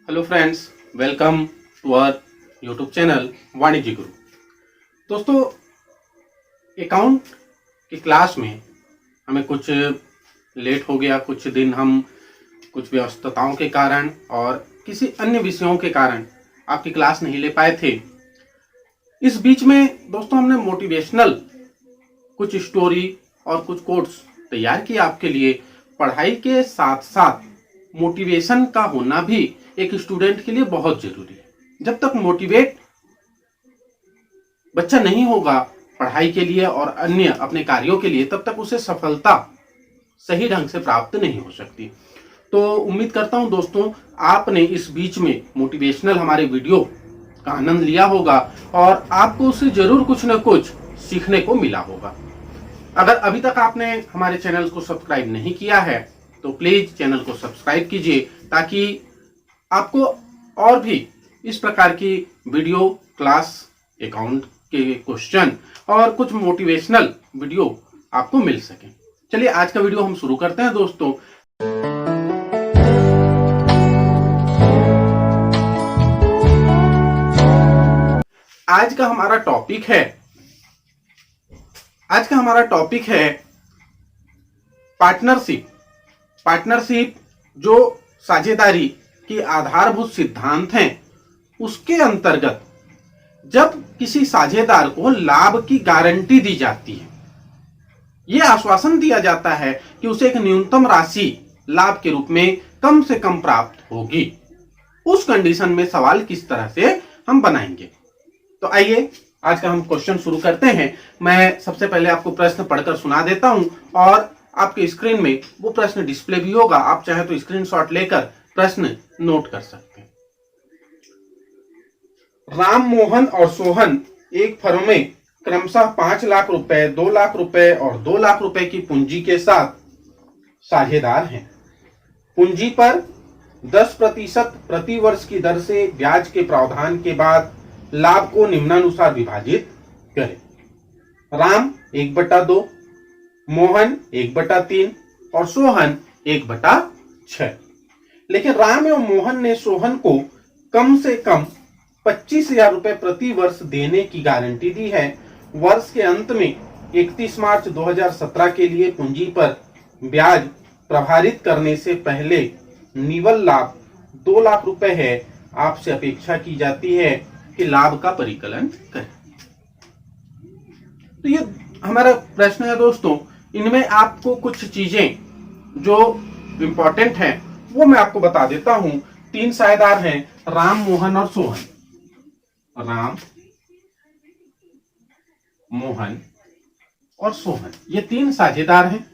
Hello friends, welcome to our YouTube channel Vanijya Guru. दोस्तों, account की class में हमें कुछ लेट हो गया। कुछ दिन हम कुछ व्यस्तताओं के कारण और किसी अन्य विषयों के कारण आपकी क्लास नहीं ले पाए थे। इस बीच में दोस्तों हमने मोटिवेशनल कुछ स्टोरी और कुछ कोट्स तैयार किए आपके लिए। पढ़ाई के साथ साथ मोटिवेशन का होना भी एक स्टूडेंट के लिए बहुत जरूरी है। जब तक मोटिवेट बच्चा नहीं होगा पढ़ाई के लिए और अन्य अपने कार्यों के लिए, तब तक उसे सफलता सही ढंग से प्राप्त नहीं हो सकती। तो उम्मीद करता हूं दोस्तों आपने इस बीच में मोटिवेशनल हमारे वीडियो का आनंद लिया होगा और आपको उससे जरूर कुछ न कुछ सीखने को मिला होगा। अगर अभी तक आपने हमारे चैनल को सब्सक्राइब नहीं किया है तो प्लीज चैनल को सब्सक्राइब कीजिए, ताकि आपको और भी इस प्रकार की वीडियो क्लास, अकाउंट के क्वेश्चन और कुछ मोटिवेशनल वीडियो आपको मिल सके। चलिए आज का वीडियो हम शुरू करते हैं दोस्तों। आज का हमारा टॉपिक है पार्टनरशिप जो साझेदारी की आधारभूत सिद्धांत हैं, उसके अंतर्गत जब किसी साझेदार को लाभ की गारंटी दी जाती है, यह आश्वासन दिया जाता है कि उसे एक न्यूनतम राशि लाभ के रूप में कम से कम प्राप्त होगी, उस कंडीशन में सवाल किस तरह से हम बनाएंगे। तो आइए आज का हम क्वेश्चन शुरू करते हैं। मैं सबसे पहले आपको प्रश्न पढ़कर सुना देता हूं और आपके स्क्रीन में वो प्रश्न डिस्प्ले भी होगा। आप चाहे तो स्क्रीनशॉट लेकर प्रश्न नोट कर सकते हैं। राम, मोहन और सोहन एक फर्म में क्रमशः 5 लाख रुपए, 2 लाख रुपए और 2 लाख रुपए की पूंजी के साथ साझेदार हैं। पूंजी पर 10% प्रति वर्ष की दर से ब्याज के प्रावधान के बाद लाभ को निम्नानुसार विभाजित करें। राम 1/2, मोहन 1/3 और सोहन 1/6। लेकिन राम एवं मोहन ने सोहन को कम से कम 25,000 रुपए प्रति वर्ष देने की गारंटी दी है। वर्ष के अंत में 31 मार्च 2017 के लिए पूंजी पर ब्याज प्रभारित करने से पहले निवल लाभ 2 लाख रुपए है। आपसे अपेक्षा की जाती है कि लाभ का परिकलन करें। तो ये हमारा प्रश्न है दोस्तों। इनमें आपको कुछ चीजें जो इंपॉर्टेंट हैं वो मैं आपको बता देता हूं। 3 साझेदार हैं, राम, मोहन और सोहन। राम, मोहन और सोहन, ये 3 साझेदार हैं।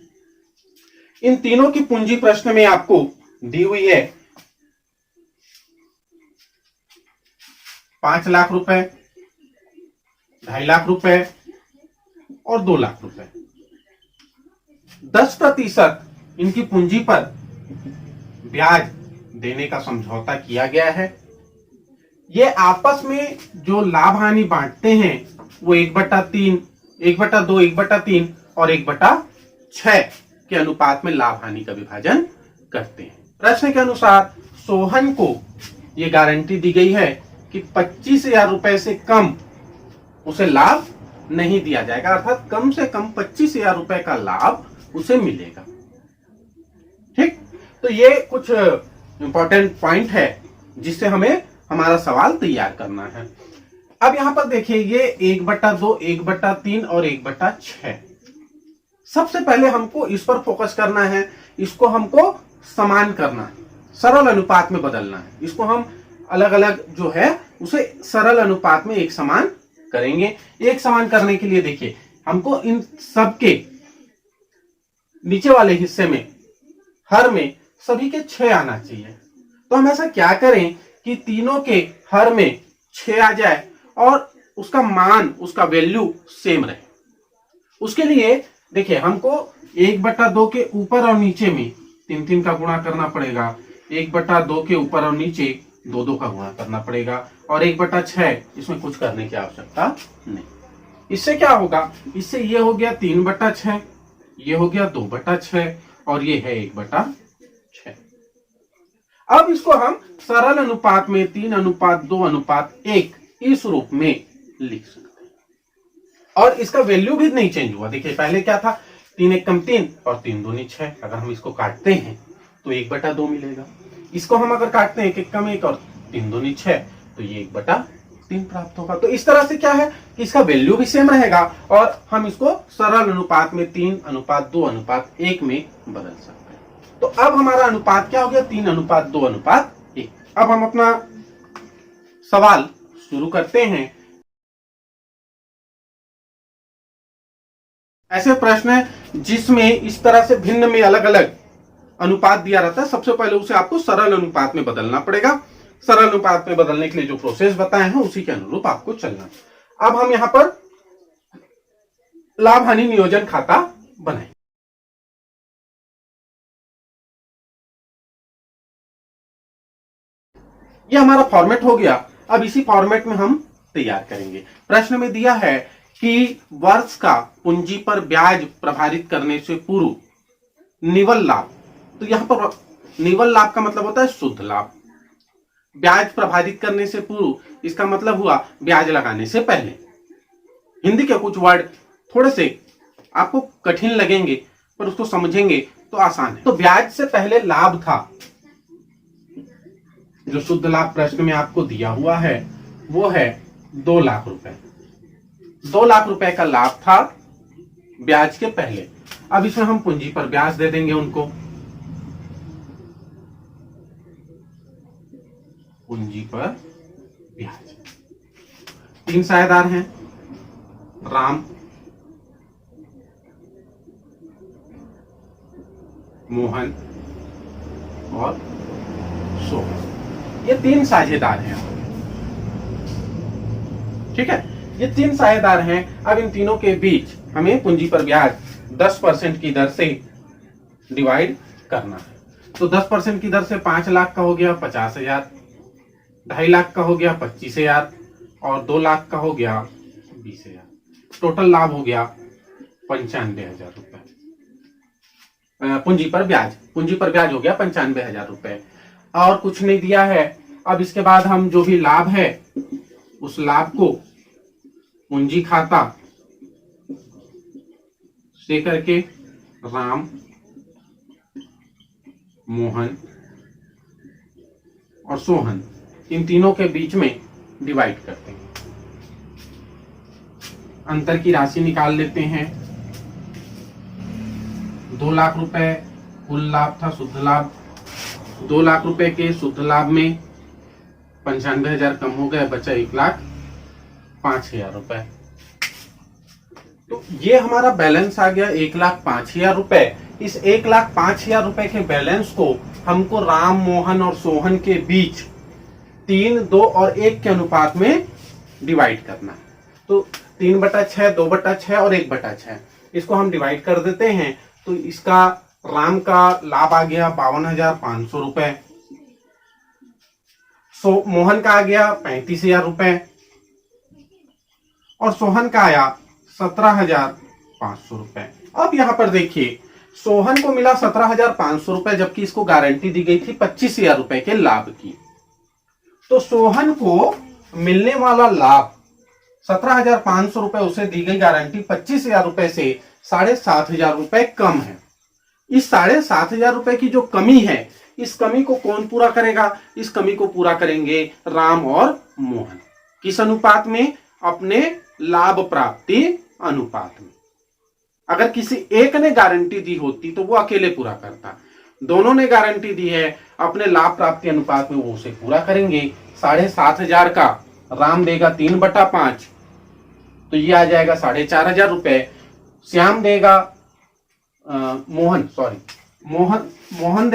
इन तीनों की पूंजी प्रश्न में आपको दी हुई है 5 लाख रुपए, 2.5 लाख रुपए और 2 लाख रुपए। 10% इनकी पूंजी पर ब्याज देने का समझौता किया गया है। ये आपस में जो लाभ हानि बांटते हैं वो 1/3, 1/2, 1/3 और 1/6 के अनुपात में लाभ हानि का विभाजन करते हैं। प्रश्न के अनुसार सोहन को ये गारंटी दी गई है कि 25,000 रुपए से कम उसे लाभ नहीं दिया जाएगा, अर्थात कम से कम 25,000 रुपए का लाभ उसे मिलेगा। ठीक, तो ये कुछ इंपॉर्टेंट पॉइंट है जिससे हमें हमारा सवाल तैयार करना है। अब यहां पर देखिए, ये 1/2, 1/3 और 1/6। सबसे पहले हमको इस पर फोकस करना है। इसको हमको समान करना है, सरल अनुपात में बदलना है। इसको हम अलग अलग जो है उसे सरल अनुपात में एक समान करेंगे। एक समान करने के लिए देखिए, हमको इन सब के नीचे वाले हिस्से में, हर में सभी के 6 आना चाहिए। तो हम ऐसा क्या करें कि तीनों के हर में 6 आ जाए और उसका मान, उसका वैल्यू सेम रहे। उसके लिए देखिए, हमको 1/2 के ऊपर और नीचे में 3 का गुणा करना पड़ेगा। 1/2 के ऊपर और नीचे 2 का गुणा करना पड़ेगा और 1/6 इसमें कुछ करने की आवश्यकता नहीं। इससे क्या होगा, इससे ये हो गया 3/6, ये हो गया 2/6 और ये है 1/6। अब इसको हम सरल अनुपात में 3:2:1 इस रूप में लिख सकते हैं। और इसका वैल्यू भी नहीं चेंज हुआ। देखिए पहले क्या था, 3 1 कम 3 और 3 दूनी 6। अगर हम इसको काटते हैं तो 1/2 मिलेगा। इसको हम अगर काटते हैं 1 1 कम 1 और 3 दूनी 6, तो ये 1/3 प्राप्त होगा। तो इस तरह से क्या है कि इसका वैल्यू भी सेम रहेगा और हम इसको सरल अनुपात में 3:2:1 में बदल सकते हैं। तो अब हमारा अनुपात क्या हो गया, 3:2:1। अब हम अपना सवाल शुरू करते हैं। ऐसे प्रश्न है जिसमें इस तरह से भिन्न में अलग अलग अनुपात दिया रहता है। सबसे पहले उसे आपको सरल अनुपात में बदलना पड़ेगा। सरल अनुपात में बदलने के लिए जो प्रोसेस बताए हैं उसी के अनुरूप आपको चलना। अब हम यहां पर लाभ हानि नियोजन खाता बनाएंगे। यह हमारा फॉर्मेट हो गया। अब इसी फॉर्मेट में हम तैयार करेंगे। प्रश्न में दिया है कि वर्ष का पूंजी पर ब्याज प्रभावित करने से पूर्व निवल लाभ, तो यहां पर निवल लाभ का मतलब होता है शुद्ध लाभ। ब्याज प्रभावित करने से पूर्व, इसका मतलब हुआ ब्याज लगाने से पहले। हिंदी के कुछ वर्ड थोड़े से आपको कठिन लगेंगे पर उसको समझेंगे तो आसान है। तो ब्याज से पहले लाभ था, जो शुद्ध लाभ प्रश्न में आपको दिया हुआ है वो है 2 लाख रुपए। 2 लाख रुपए का लाभ था ब्याज के पहले। अब इसमें हम पूंजी पर ब्याज दे देंगे उनको। पूंजी पर ब्याज 3 साझेदार हैं, राम, मोहन और सोहन। ये 3 साझेदार हैं। ठीक है, ये 3 साझेदार हैं। अब इन तीनों के बीच हमें पूंजी पर ब्याज 10% की दर से डिवाइड करना है। तो 10% की दर से 5 लाख का हो गया 50,000, 2.5 लाख का हो गया 25,000 और 2 लाख का हो गया 20,000। टोटल लाभ हो गया 95,000 रुपए। पूंजी पर ब्याज हो गया 95,000 रुपए और कुछ नहीं दिया है। अब इसके बाद हम जो भी लाभ है उस लाभ को पूंजी खाता से करके राम, मोहन और सोहन, इन तीनों के बीच में डिवाइड करते हैं। अंतर की राशि निकाल लेते हैं। 2 लाख रुपए कुल लाभ था, शुद्ध लाभ। 2 लाख रुपए के शुद्ध लाभ में 95,000 कम हो गए, बचा 1,05,000 रुपए। तो ये हमारा बैलेंस आ गया 1,05,000 रुपए। इस 1,05,000 रुपए के बैलेंस को हमको राम, मोहन और सोहन के बीच 3, 2 और 1 के अनुपात में डिवाइड करना है। तो 3/6, 2/6 और 1/6 इसको हम डिवाइड कर देते हैं। तो इसका राम का लाभ आ गया 52,500 रुपए, मोहन का आ गया 35,000 रुपए और सोहन का आया 17,500 रुपए। अब यहां पर देखिए, सोहन को मिला 17,500 रुपए, जबकि इसको गारंटी दी गई थी 25,000 रुपए के लाभ की। तो सोहन को मिलने वाला लाभ 17,500 रुपए, उसे दी गई गारंटी 25,000 रुपए से 7,500 रुपए कम है। इस 7,500 रुपए की जो कमी है, इस कमी को कौन पूरा करेगा? इस कमी को पूरा करेंगे राम और मोहन। किस अनुपात में? अपने लाभ प्राप्ति अनुपात में। अगर किसी एक ने गारंटी दी होती तो वो अकेले पूरा करता। दोनों ने गारंटी दी है, अपने लाभ प्राप्ति अनुपात में वो उसे पूरा करेंगे। 7,500 का राम देगा 3/5, तो ये आ जाएगा 4,500 रुपए। श्याम देगा मोहन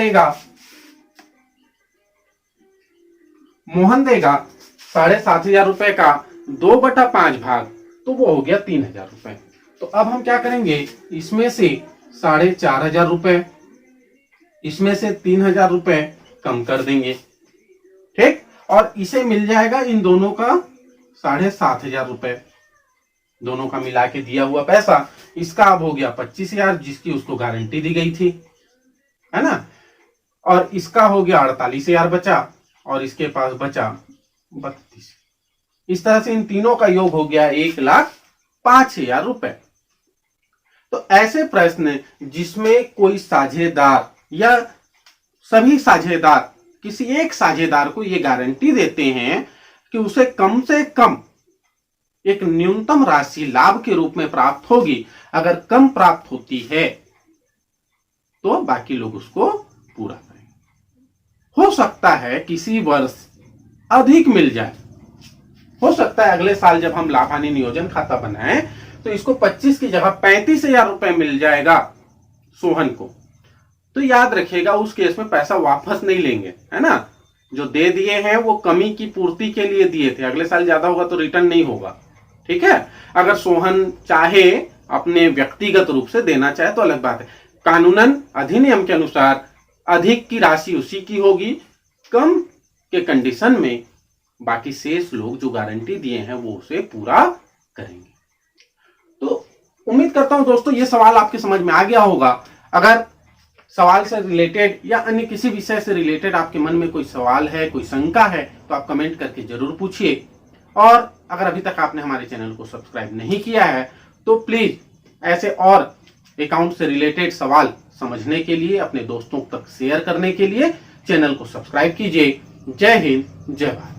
देगा 7,500 रुपए का 2/5 भाग, तो वो हो गया 3,000 रुपए। तो अब हम क्या करेंगे, इसमें से 4,500 रुपए, इसमें से 3,000 रुपए कम कर देंगे। ठीक, और इसे मिल जाएगा इन दोनों का 7,500 रुपए, दोनों का मिला के दिया हुआ पैसा। इसका अब हो गया 25,000, जिसकी उसको गारंटी दी गई थी, है ना। और इसका हो गया 48,000 बचा और इसके पास बचा 32। इस तरह से इन तीनों का योग हो गया 1,05,000 रुपए। तो ऐसे प्रश्न जिसमें कोई साझेदार या सभी साझेदार किसी एक साझेदार को यह गारंटी देते हैं कि उसे कम से कम एक न्यूनतम राशि लाभ के रूप में प्राप्त होगी, अगर कम प्राप्त होती है तो बाकी लोग उसको पूरा करेंगे। हो सकता है किसी वर्ष अधिक मिल जाए, हो सकता है अगले साल जब हम लाभ हानि नियोजन खाता बनाएं तो इसको 25 की जगह 35,000 रुपए मिल जाएगा सोहन को। तो याद रखिएगा उस केस में पैसा वापस नहीं लेंगे, है ना। जो दे दिए हैं वो कमी की पूर्ति के लिए दिए थे, अगले साल ज्यादा होगा तो रिटर्न नहीं होगा, ठीक है। अगर सोहन चाहे अपने व्यक्तिगत रूप से देना चाहे तो अलग बात है। कानूनन अधिनियम के अनुसार अधिक की राशि उसी की होगी, कम के कंडीशन में बाकी शेष लोग जो गारंटी दिए हैं वो उसे पूरा करेंगे। तो उम्मीद करता हूं दोस्तों ये सवाल आपके समझ में आ गया होगा। अगर सवाल से रिलेटेड या अन्य किसी विषय से रिलेटेड आपके मन में कोई सवाल है, कोई शंका है तो आप कमेंट करके जरूर पूछिए। और अगर अभी तक आपने हमारे चैनल को सब्सक्राइब नहीं किया है तो प्लीज ऐसे और अकाउंट से रिलेटेड सवाल समझने के लिए, अपने दोस्तों तक शेयर करने के लिए चैनल को सब्सक्राइब कीजिए। जय हिंद, जय भारत।